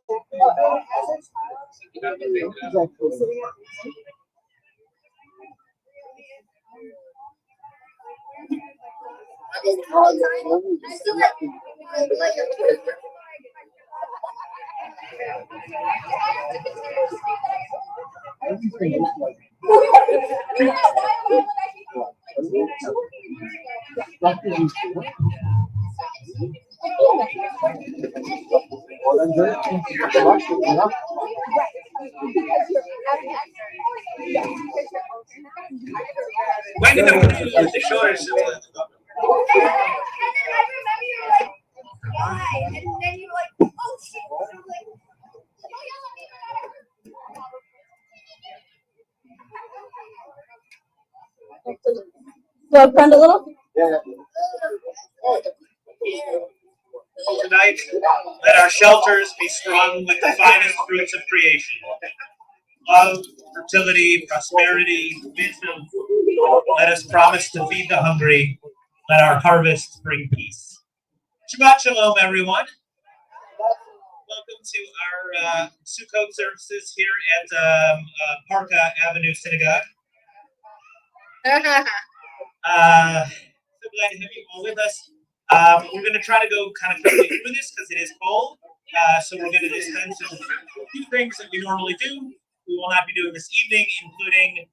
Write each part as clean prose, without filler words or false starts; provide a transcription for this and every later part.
When did the shores? So I friend a little? Tonight, let our shelters be strung with the finest fruits of creation. Love, fertility, prosperity, wisdom. Let us promise to feed the hungry. Let our harvest bring peace. Shabbat shalom, everyone. Welcome to our Sukkot services here at Parka Avenue Synagogue. So glad to have you all with us. We're going to try to go kind of quickly through this because it is cold. So we're going to dispense with a few things that we normally do. We will not be doing this evening, including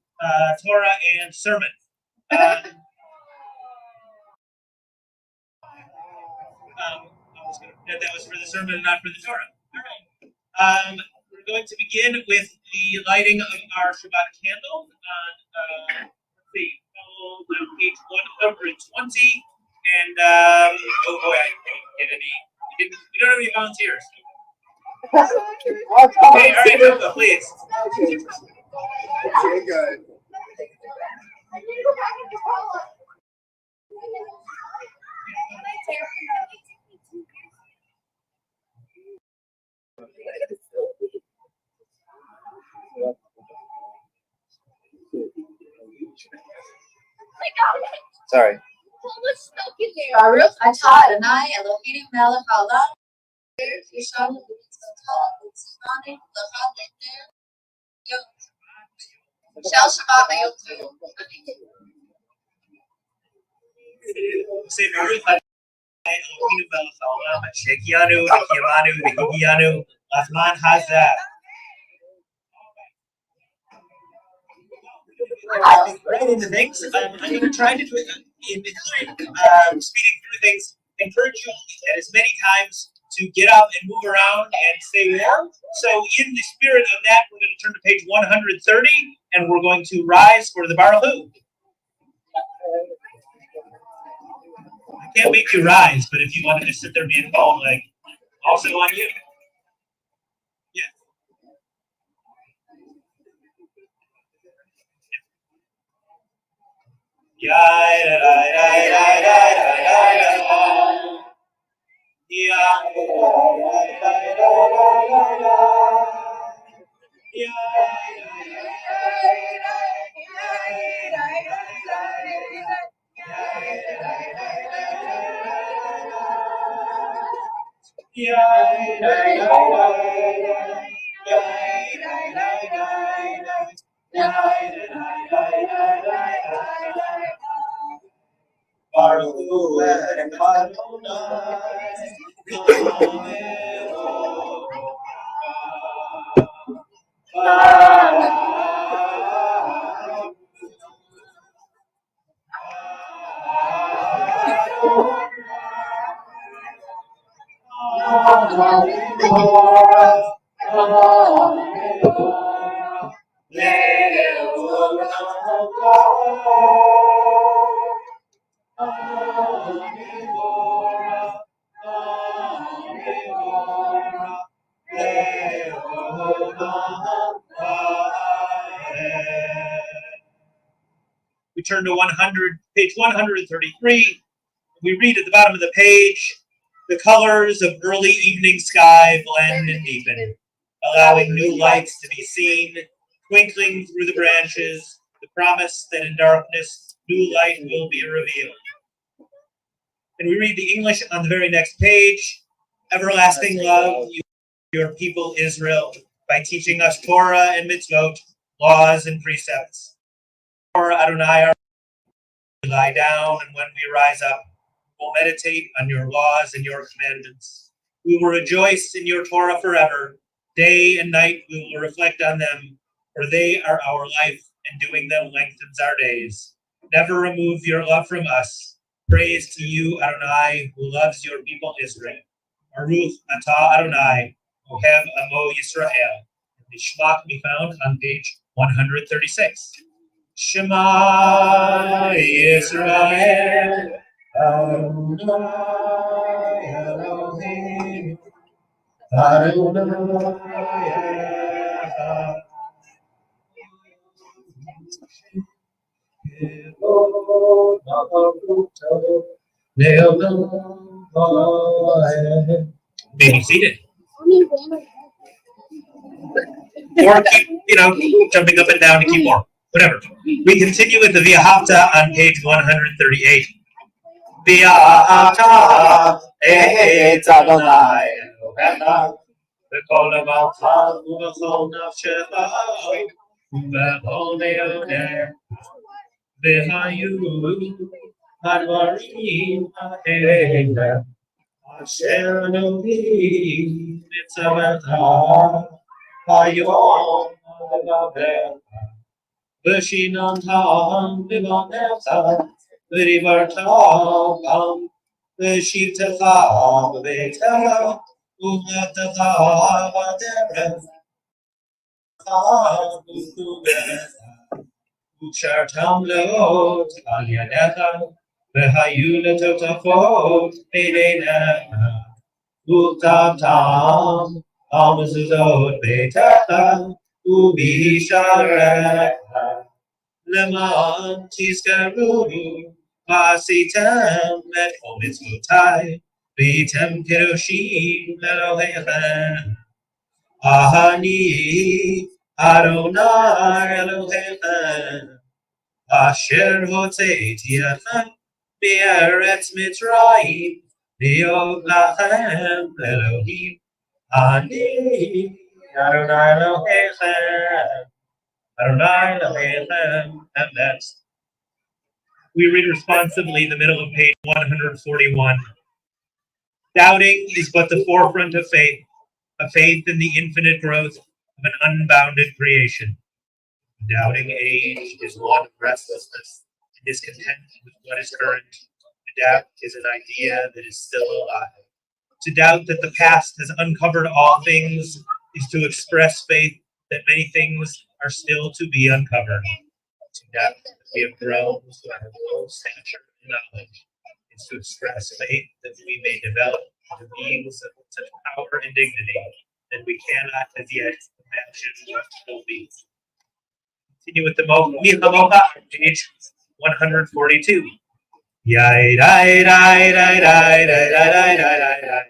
Torah and sermon. That was for the sermon and not for the Torah. All right. We're going to begin with the lighting of our Shabbat candle on page 120. And oh boy, I didn't get any. We don't have any volunteers. Okay, all right, Tova, please. Okay, good. Sorry. Baruch atah Adonai Eloheinu melech haolam yishanu b'mitzvotav v'tzivanu l'chad l'ner yom shel Shabbat hayom tov. Say Baruch Adonai Eloheinu melech haolam she'kiyanu v'kiyamanu v'higiyanu l'zman hazeh. Right into things. I'm going to try to do it, including speeding through things. Encourage you at as many times to get up and move around and stay warm. So, in the spirit of that, we're going to turn to page 130, and we're going to rise for the Baruch Hu. I can't make you rise, but if you want to just sit there being calm, like, also on you. Yeah. We turn to page 133. We read at the bottom of the page, the colors of early evening sky blend and deepen, allowing new lights to be seen, twinkling through the branches, the promise that in darkness, new light will be revealed. And we read the English on the very next page. Everlasting love, you your people Israel by teaching us Torah and mitzvot, laws and precepts. For Adonai, we lie down, and when we rise up, we'll meditate on your laws and your commandments. We will rejoice in your Torah forever. Day and night we will reflect on them, for they are our life, and doing them lengthens our days. Never remove your love from us. Praise to you, Adonai, who loves your people Israel. Baruch atah Adonai, Ohev Amo Yisrael. The Shema can be found on page 136. Shema Yisrael, Adonai Elohim, Adonai Echad. May be seated. Or keep, jumping up and down to keep more. Whatever. We continue with the V'ahavta on page 138. V'ahavta et Adonai Elohecha v'kol levacha u'v'chol nafshecha u'v'chol me'odeh v'hayu hadvarim ha'elah asher Elohim mitzavecha hayom levavecha v'shinantam v'vanecha v'rivartam v'shivtecha v'beitecha u'v'letecha v'derech v'chuvecha u'shartam leot al yadecha v'hayu letotafot b'neinecha u'tamtam al mezuzot beitecha u'b'sharecha Leman tizkaru v'asitem et kol mitzvotai v'yitem kedoshim Elohechem Ahani Adonai Elohechem Asher hotzeiti etchem Be'eretz Mitzrayim Liot lachem Elohim Ani Adonai Elohechem Adonai Elohechem. And next, we read responsibly the middle of page 141. Doubting is but the forefront of faith, a faith in the infinite growth of an unbounded creation. A doubting age is one of restlessness and discontent with what is current. To doubt is an idea that is still alive. To doubt that the past has uncovered all things is to express faith that many things are still to be uncovered. To doubt that we have grown to our full stature and knowledge is to express faith that we may develop into beings of such power and dignity that we cannot as yet imagine what will be. Continue with the Milchamocha, page 142. Yai dai dai dai dai dai dai dai dai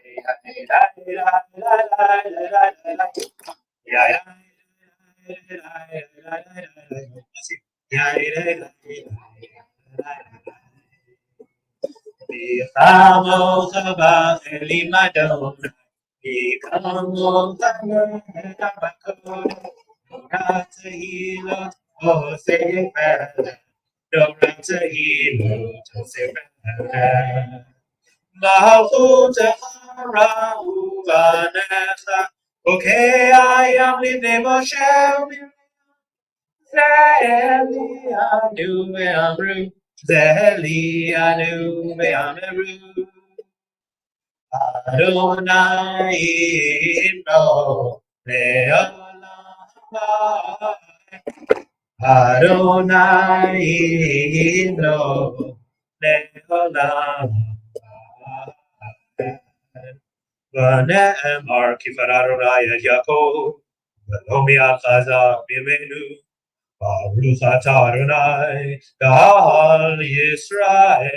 Okay, I am living Moshe. Zeli anu me'amru, Zeli anu me'amru, Adonai imno le'olam, Adonai imno le'olam. V'ne'emar kifar Adonai et Yaakov, v'lo mi'achaza b'yemenu. Baruch atah Adonai Kol Yisrael.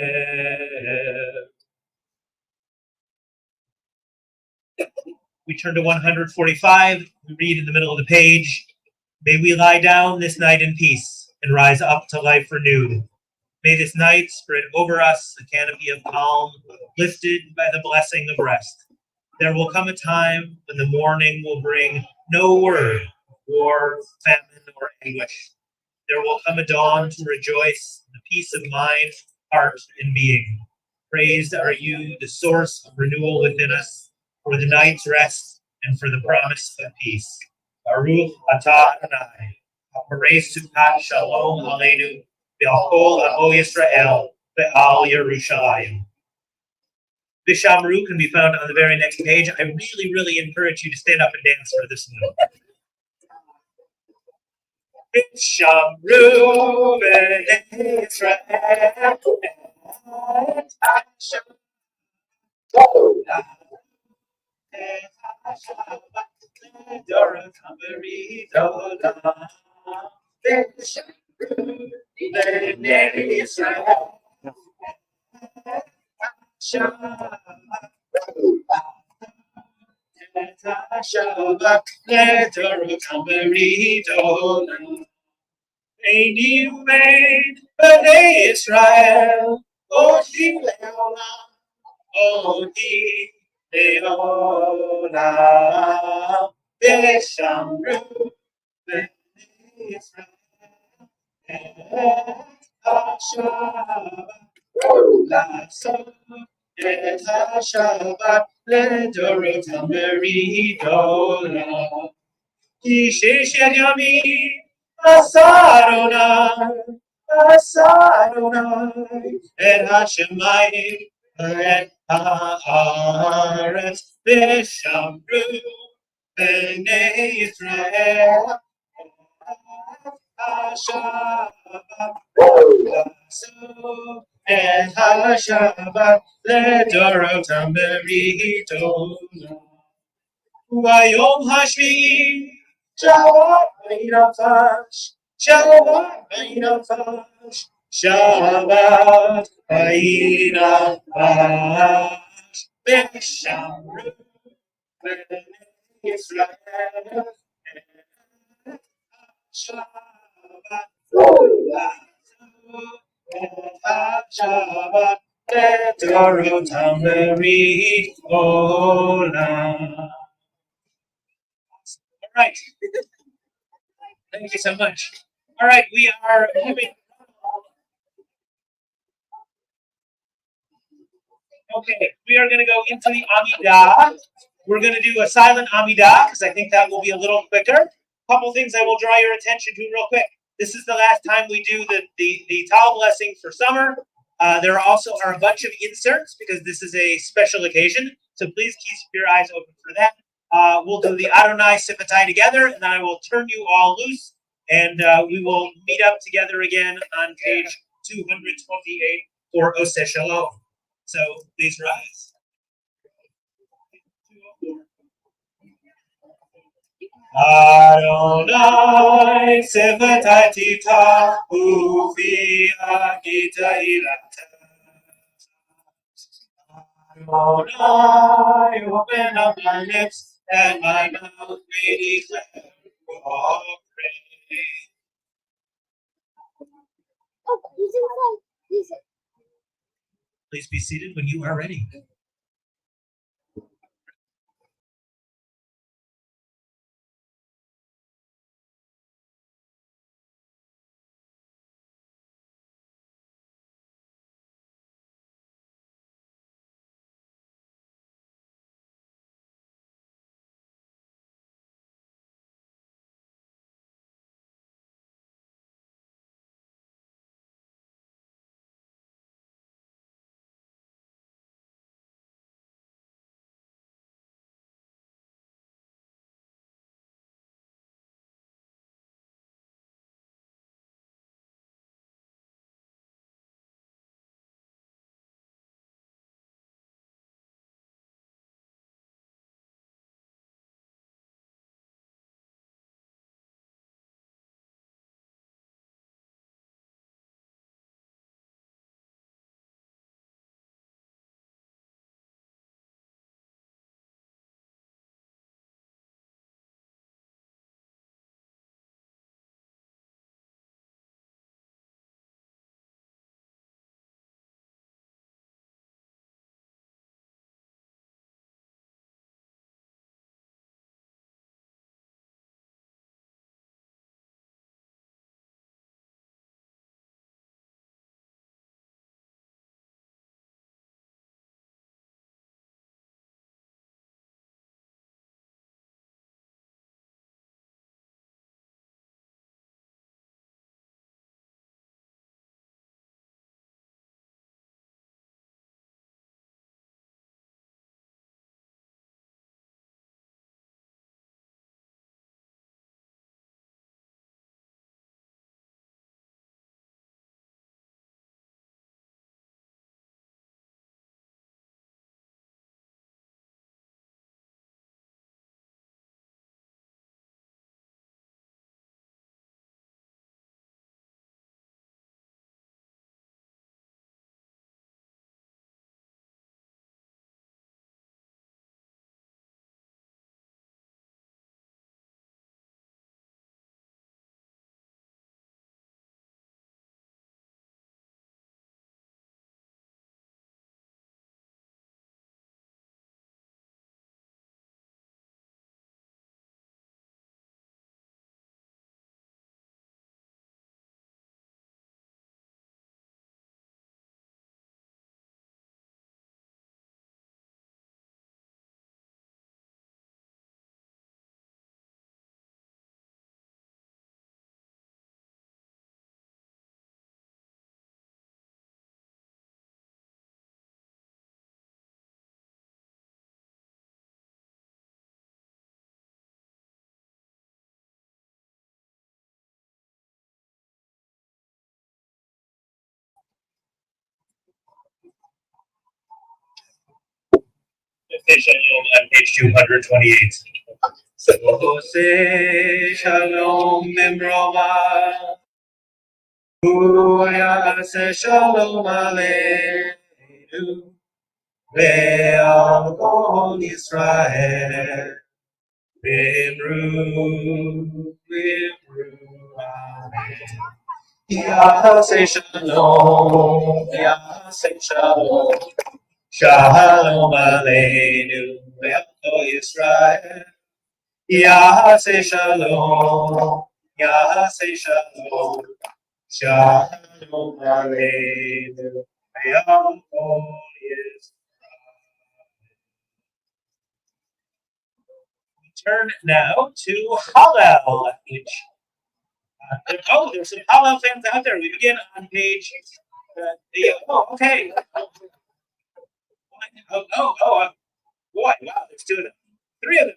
We turn to 145. We read in the middle of the page. May we lie down this night in peace and rise up to life renewed. May this night spread over us a canopy of calm, lifted by the blessing of rest. There will come a time when the morning will bring no word of war, famine, or anguish. There will come a dawn to rejoice in the peace of mind, heart, and being. Praised are you, the source of renewal within us, for the night's rest and for the promise of peace. Baruch atah Adonai, haparei Sukkot shalom aleinu, ve'al kol amo Yisrael, ve'al Yerushalayim. Vishamru can be found on the very next page. I really, really encourage you to stand up and dance for this note. Vishamru b'nei Yisrael, May you made B'nai Israel, Odi Leolam, Odi Leolam, V'shamru B'nai Israel, Et HaShabbat, L'asot Et HaShabbat, L'dorotam B'ridolam. Ki sheshet yamim Asarunai et hashemayim et haaretz v'shamru b'nei Yisrael HaShabbat l'asot et HaShabbat l'dorotam b'ridolam. Vayom hashvi Shabbat v'inafash, Shabbat v'inafash, Shabbat v'inafash, V'shamru b'nei Yisrael, Shabbat Shabbat V'dorotam b'ridolam. All right. Thank you so much. All right, we are moving. Okay, we are going to go into the Amidah. We're going to do a silent Amidah because I think that will be a little quicker. A couple things I will draw your attention to real quick. This is the last time we do the towel blessing for summer. There also are a bunch of inserts because this is a special occasion. So please keep your eyes open for that. We'll do the Adonai Sippatai together, and then I will turn you all loose, and we will meet up together again on page 228 for Oseh Shalom. So please rise. Adonai Sippatai Tita Ufi Akita Ilata. Adonai, open up my lips and my mouth may declare your praise. Please be seated when you are ready. On page 228. Ose shalom memroma. Uyase shalom aleinu. Ve'al kol Yisrael. Vimru. Amen. Yase shalom. Yase shalom. Shalom aleinu. Ve'al kol Yisrael. Yase shalom, Yase shalom, shalom aleinu, ve'al kol Yisrael. We turn now to Hallel, which there's some Hallel fans out there. We begin on page. Okay. Boy, wow, there's two of them, three of them.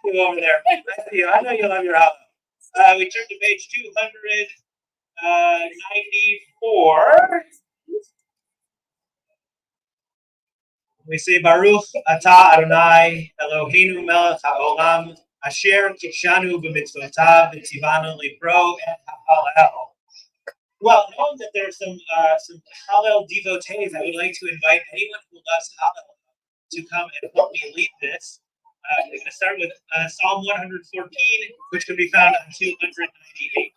Over there. I see you. I know you love your Hallel. We turn to page 294. We say Baruch Atah Adonai Eloheinu Melech HaOlam Asher Kishanu B'mitzvotav V'tzivanu Lipro et Hallel. Well, knowing that there's some Hallel devotees, I would like to invite anyone who loves Hallel to come and help me lead this. We're going to start with Psalm 114, which can be found on 298.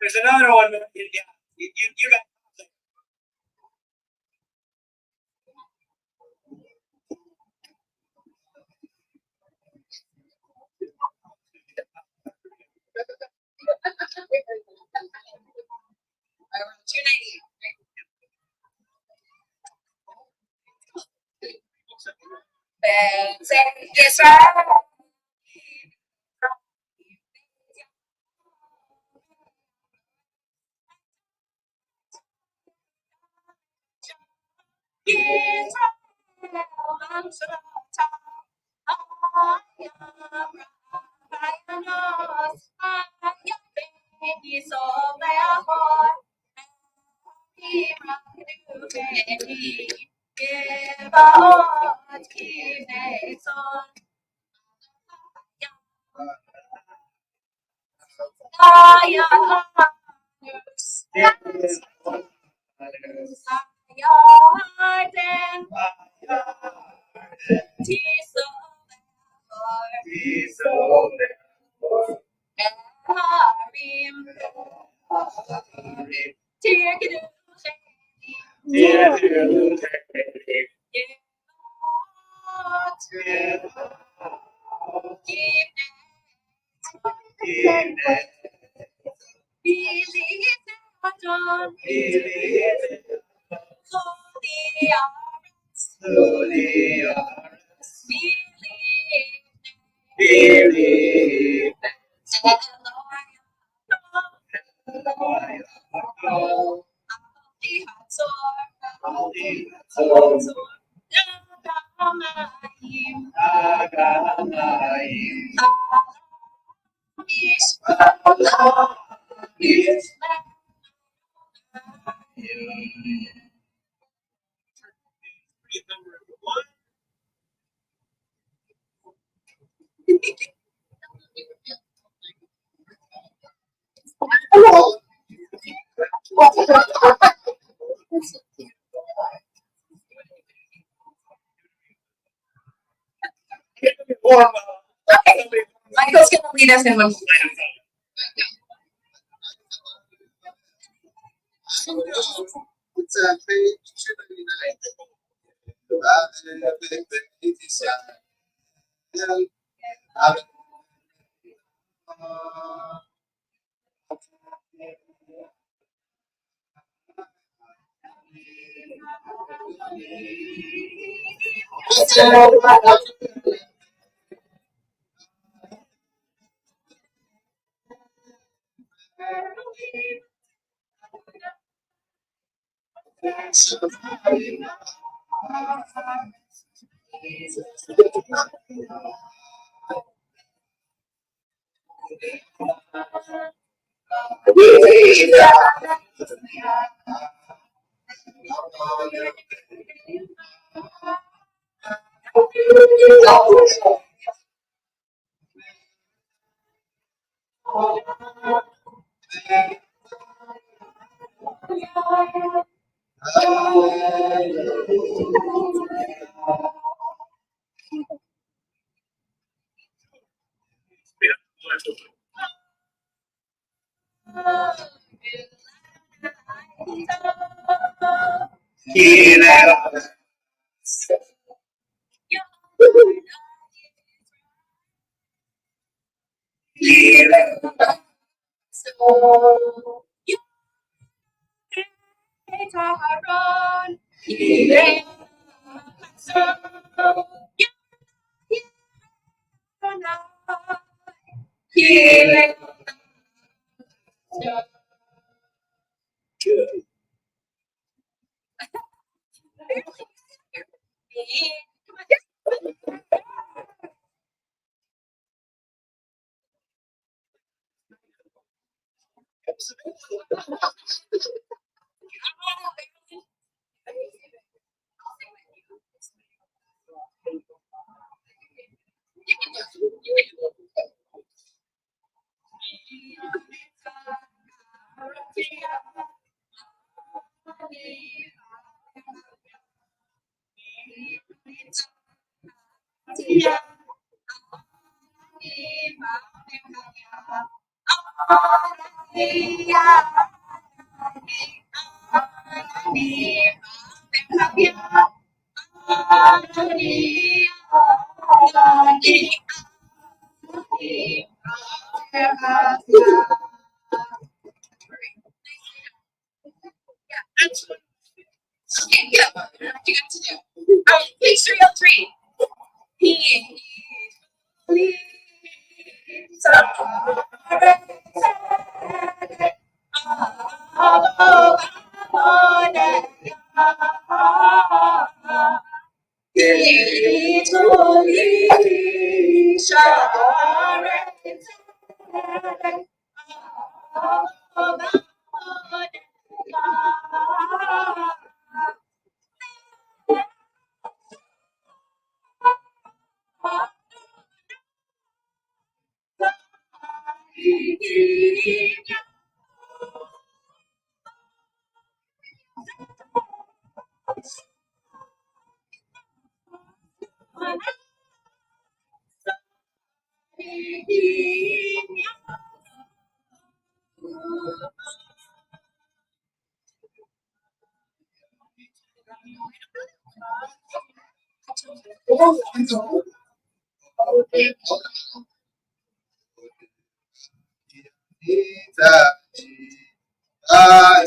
There's another one. Yeah, you got. Michael's gonna lead us in one. It's page 299.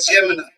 Gemini.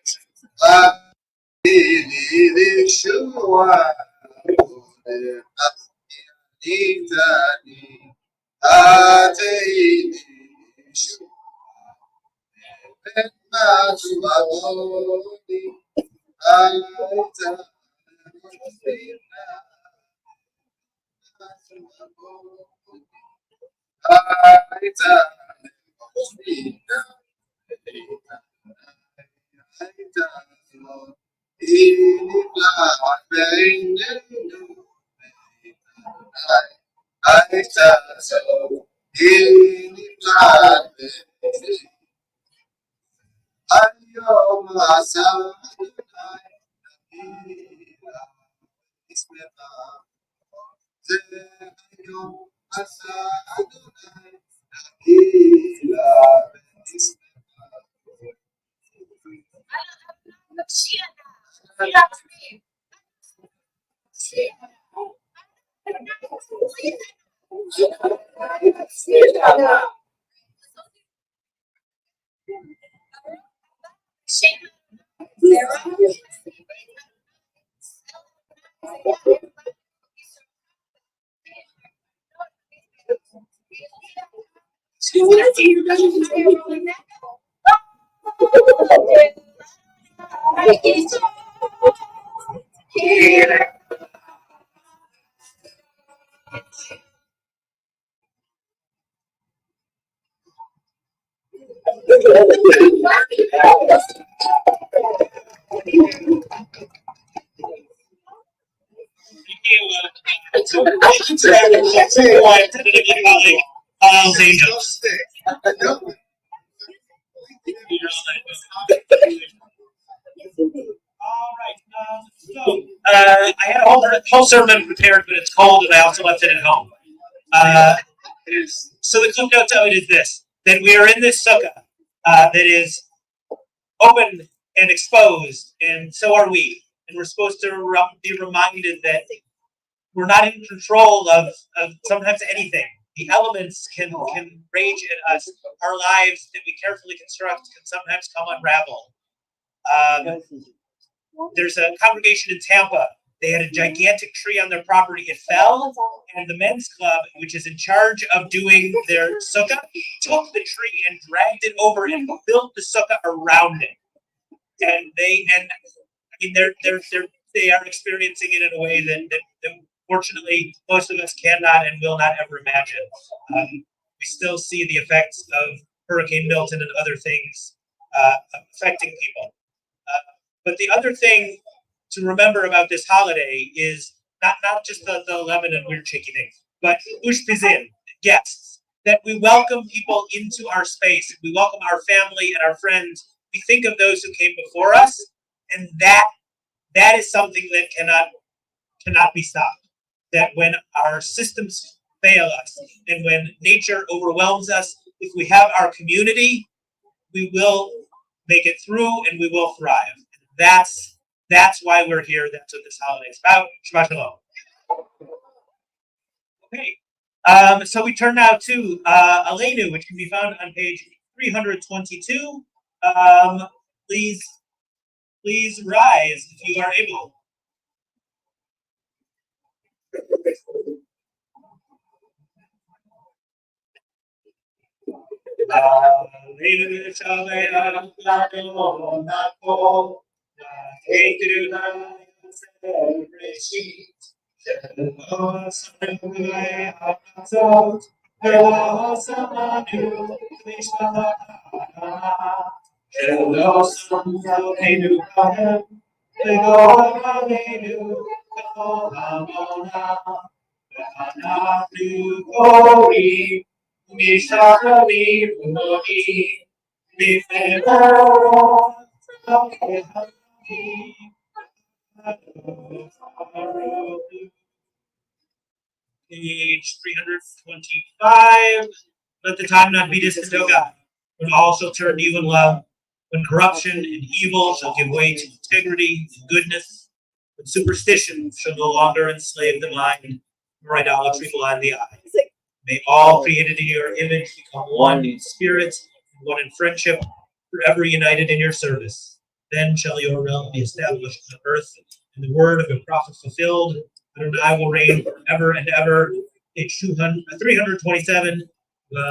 Paul's Angels. I had a whole sermon prepared, but it's cold, and I also left it at home. So the clip notes of it is this: that we are in this sukkah that is open and exposed, and so are we. And we're supposed to be reminded that we're not in control of sometimes anything. The elements can rage at us. Our lives that we carefully construct can sometimes come unravel. There's a congregation in Tampa. They had a gigantic tree on their property. It fell, and the men's club, which is in charge of doing their sukkah, took the tree and dragged it over and built the sukkah around it. And they are experiencing it in a way that fortunately most of us cannot and will not ever imagine. We still see the effects of Hurricane Milton and other things affecting people. But the other thing to remember about this holiday is not just the lemon and weird shaky things, but ushpizin, guests, that we welcome people into our space. We welcome our family and our friends. We think of those who came before us, and that is something that cannot be stopped. That when our systems fail us and when nature overwhelms us, if we have our community, we will make it through and we will thrive. That's why we're here. That's what this holiday is about. Shabbat shalom. Okay. So we turn now to Aleinu, which can be found on page 322. Please rise if you are able. Page 325. Let the time not be distant, O God, when all shall turn to you in love, when corruption and evil shall give way to integrity and goodness, when superstition shall no longer enslave the mind, nor idolatry blind the eye. May all created in your image become one in spirit, and one in friendship, forever united in your service. Then shall your realm be established on earth, and the word of your prophet fulfilled. Adonai will reign forever and ever. Page 327. You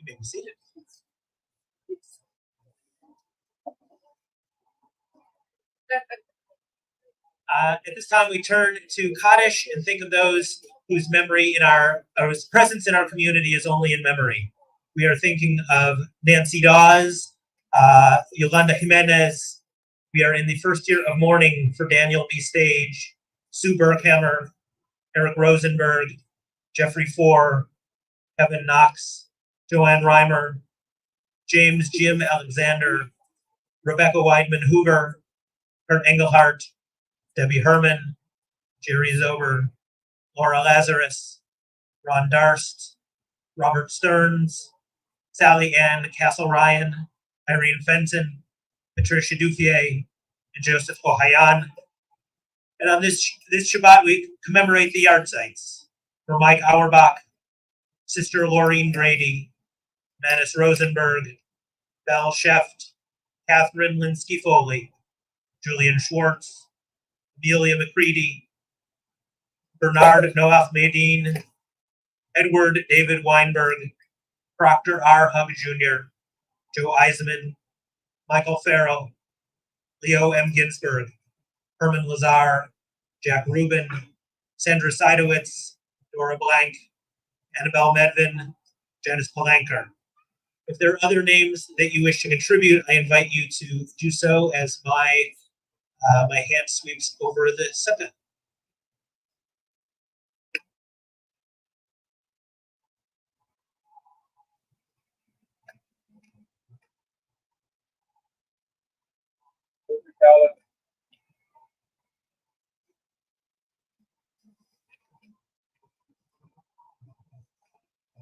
may be seated. At this time, we turn to Kaddish and think of those whose memory whose presence in our community is only in memory. We are thinking of Nancy Dawes, Yolanda Jimenez. We are in the first year of mourning for Daniel B. Stage, Sue Berkhammer, Eric Rosenberg, Jeffrey Four, Kevin Knox, Joanne Reimer, James Jim Alexander, Rebecca Weidman Hoover, Kurt Engelhardt, Debbie Herman, Jerry Zober, Laura Lazarus, Ron Darst, Robert Stearns, Sally Ann Castle Ryan, Irene Fenton, Patricia Dufier, and Joseph Ohayan. And on this Shabbat, we commemorate the yard sites for Mike Auerbach, Sister Laureen Grady, Manus Rosenberg, Val Sheft, Catherine Linsky Foley, Julian Schwartz, Amelia McCready, Bernard Noach Medin, Edward David Weinberg, Proctor R. Hug Jr., Joe Eisenman, Michael Farrell, Leo M. Ginsberg, Herman Lazar, Jack Rubin, Sandra Seidowitz, Dora Blank, Annabelle Medvin, Janice Palanker. If there are other names that you wish to contribute, I invite you to do so as my hand sweeps over the Sukkah.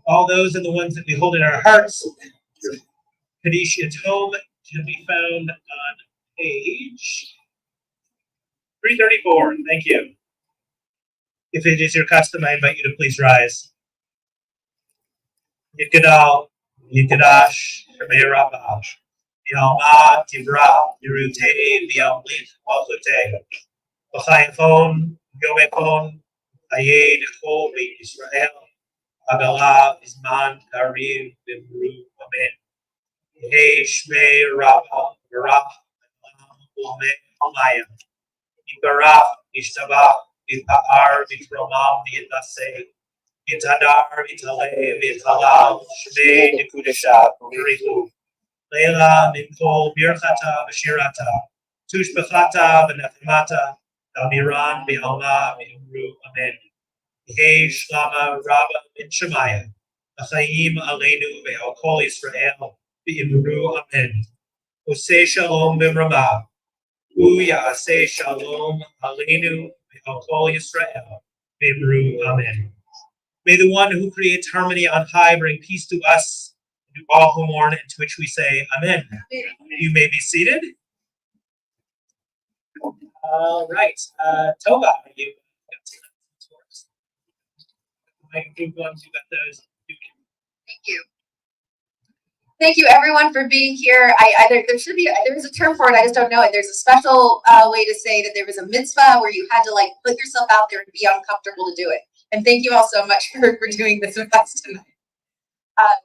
All those and the ones that we hold in our hearts. Kaddish Yatom can be found on page 334. Thank you. If it is your custom, I invite you to please rise. Yikadal, Yikadash, Shemay Rabah, Yalma, Tibra, Yerute, Yamlit, Malchute, Bachayafon, Yomekon, Ayed, Chol, Israel, Agalah, Isman, Karim, Bimru, Amen. Hey, Shmei, Rabba, Barach, Amen, Amayim. Ibarach, Ishtabach, Ita'ar, Vitromam, Vitase, Itadar, Vitale, Vitalal, Shmei, Nikudesha, Rifu, Leila, Mikol, Birchata, Bashirata, Tushbachata, Benethimata, Almiran, Bialma, Bimru, Amen. Hey, Shlama, Rabba, Bin Shemaya, Achaim, Aleinu, Be'al Israel, Bimru, Amen. Oseh Shalom, Bimramah. Ya'aseh Shalom Aleinu Kol Yisrael. Bimru, Amen. May the one who creates harmony on high bring peace to us and to all who mourn, and to which we say, Amen. You may be seated. All right. Tova, you got those. Thank you. Thank you, everyone, for being here. There's a term for it. I just don't know it. There's a special way to say that there was a mitzvah where you had to put yourself out there and be uncomfortable to do it. And thank you all so much for doing this with us tonight.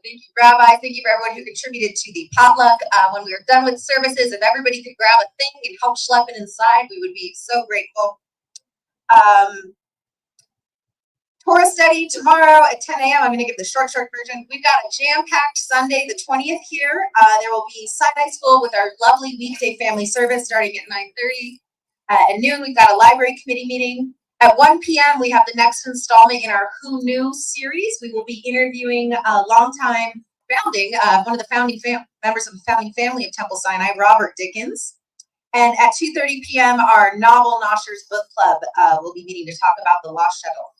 Thank you, Rabbi. Thank you for everyone who contributed to the potluck. When we are done with services, if everybody could grab a thing and help schlep it inside, we would be so grateful. Torah study tomorrow at 10 a.m. I'm going to give the short version. We've got a jam-packed Sunday, the 20th here. There will be Sunday school with our lovely weekday family service starting at 9:30. At noon, we've got a library committee meeting. At 1 p.m., we have the next installment in our Who Knew series. We will be interviewing a longtime one of the founding members of the founding family of Temple Sinai, Robert Dickens. And at 2:30 p.m., our Novel Noshers Book Club will be meeting to talk about the Lost Shuttle.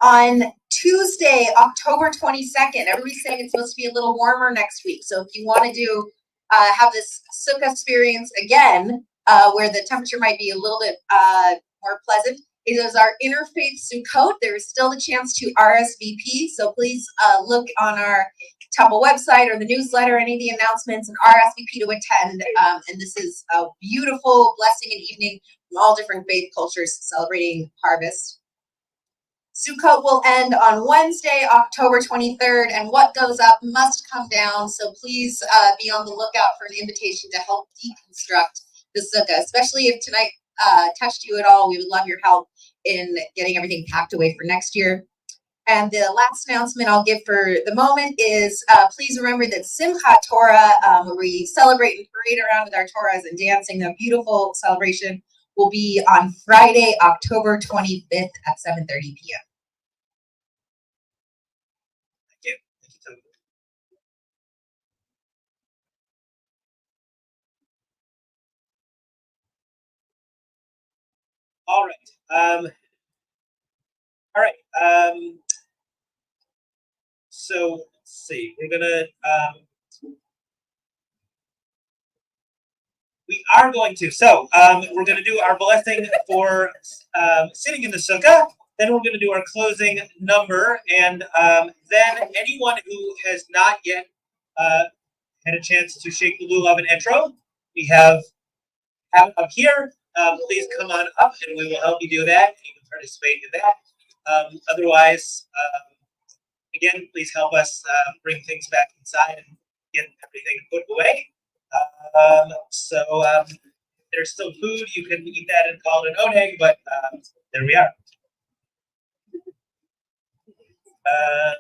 On Tuesday, October 22nd, everybody's saying it's supposed to be a little warmer next week. So if you want to do have this Sukkah experience again, where the temperature might be a little bit more pleasant, it is our Interfaith Sukkot. There is still the chance to RSVP. So please look on our temple website or the newsletter, any of the announcements, and RSVP to attend. And this is a beautiful blessing and evening from all different faith cultures celebrating harvest. Sukkot will end on Wednesday, October 23rd, and what goes up must come down. So please be on the lookout for an invitation to help deconstruct the Sukkah, especially if tonight touched you at all. We would love your help in getting everything packed away for next year. And the last announcement I'll give for the moment is please remember that Simchat Torah, where we celebrate and parade around with our Torahs and dancing, a beautiful celebration, will be on Friday, October 25th at 7:30 p.m. All right. So let's see. We're gonna. We are going to. So we're going to do our blessing for sitting in the sukkah. Then we're going to do our closing number, and then anyone who has not yet had a chance to shake the lulav and intro, we have have up here, please come on up and we will help you do that. You can participate in that. Otherwise, again, please help us bring things back inside and get everything put away. There's still food. You can eat that and call it an oneg, but there we are.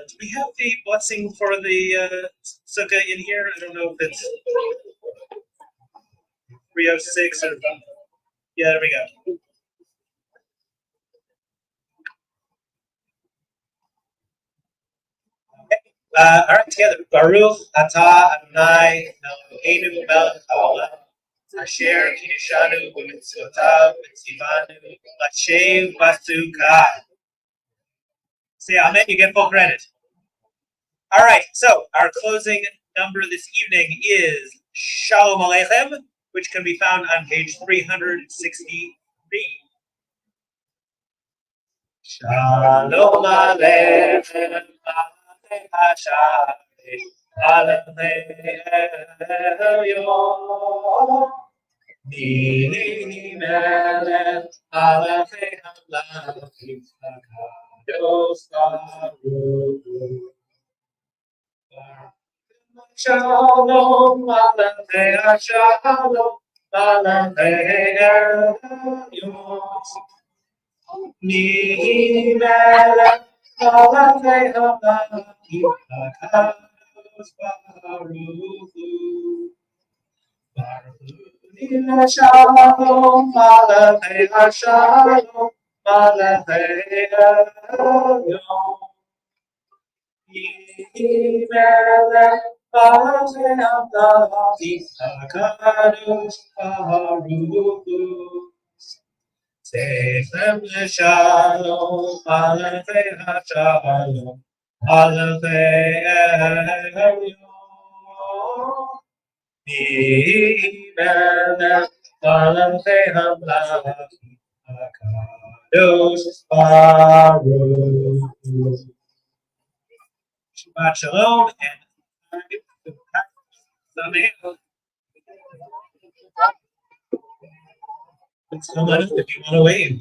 Do we have the blessing for the sukkah in here? I don't know if it's 306 or... Yeah, there we go. All right, together. Baruch atah Adonai Eloheinu melech haolam asher kiddushanu b'mitzvotav v'tzivanu l'shev b'sukkah. Say amen, you get full credit. All right, so our closing number this evening is Shalom Aleichem, which can be found on page 363. Shalom Aleichem. Shalom Aleichem, Shalom Aleichem. Nimelech Aleichem Hakadosh Baruch Hu. Shalom Aleichem, Shalom Aleichem. Nimelech Aleichem Hakadosh Baruch Hu. Seichem l'shalom, aleichem shalom, aleichem yom. Nimelech aleichem hakadosh baruch hu. Shabbat shalom and amen. Let's come on up if you want to wave.